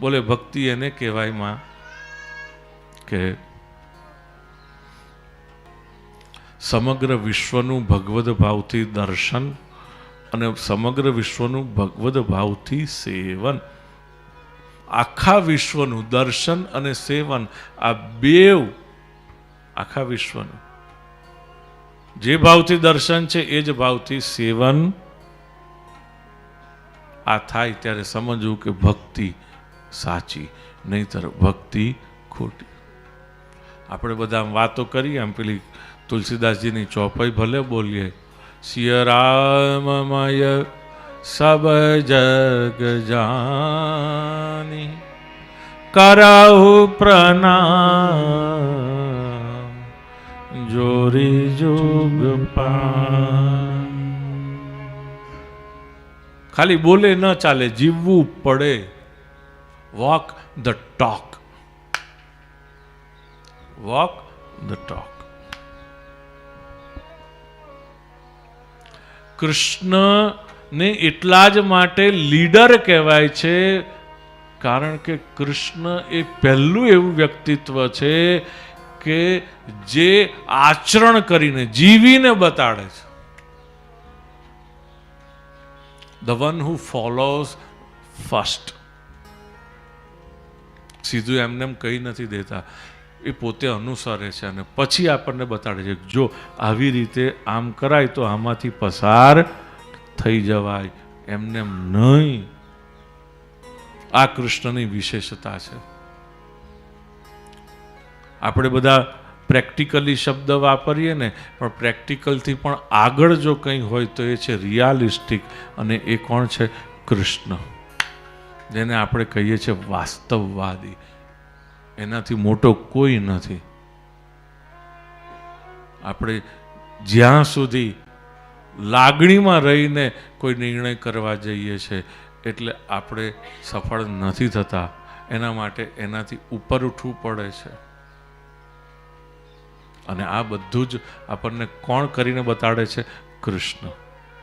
બોલે ભક્તિ એને કહેવાય માં કે સમગ્ર વિશ્વનું ભગવદ ભાવથી દર્શન અને સમગ્ર વિશ્વનું ભગવદ ભાવથી સેવન. આખા વિશ્વનું દર્શન અને સેવન, આ બેવ આખા વિશ્વનું જે ભાવથી દર્શન છે એ જ ભાવથી સેવન આ થાય ત્યારે સમજવું કે ભક્તિ સાચી, નહીતર ભક્તિ ખોટી. આપણે બધા વાતો કરીએ, આમ પેલી તુલસીદાસજીની ચોપાઈ ભલે બોલીએ, સિય રામમય સબ જગ જાની કરાહુ પ્રણામ જોરી જોગ પાન. ખાલી બોલે ન ચાલે, જીવવું પડે. Walk the talk, walk the talk. કૃષ્ણને એટલા જ માટે લીડર કહેવાય છે કારણ કે કૃષ્ણ એ પહેલું એવું વ્યક્તિત્વ છે કે જે આચરણ કરીને જીવીને બતાડે છે. The one who follows first. સીધું એમને એમ કહી નથી દેતા, એ પોતે અનુસરે છે અને પછી આપણને બતાડે છે જો આવી રીતે આમ કરાય તો આમાંથી પસાર થઈ જવાય, એમને એમ નહીં. આ કૃષ્ણની વિશેષતા છે. આપણે બધા પ્રેક્ટિકલી શબ્દ વાપરીએ ને, પણ પ્રેક્ટિકલથી પણ આગળ જો કંઈ હોય તો એ છે રિયાલિસ્ટિક, અને એ કોણ છે? કૃષ્ણ, જેને આપણે કહીએ છીએ વાસ્તવવાદી. એનાથી મોટો કોઈ નથી. આપણે જ્યાં સુધી લાગણીમાં રહીને કોઈ નિર્ણય કરવા જઈએ છીએ એટલે આપણે સફળ નથી થતા. એના માટે એનાથી ઉપર ઉઠવું પડે છે. અને આ બધું જ આપણને કોણ કરીને બતાડે છે? કૃષ્ણ.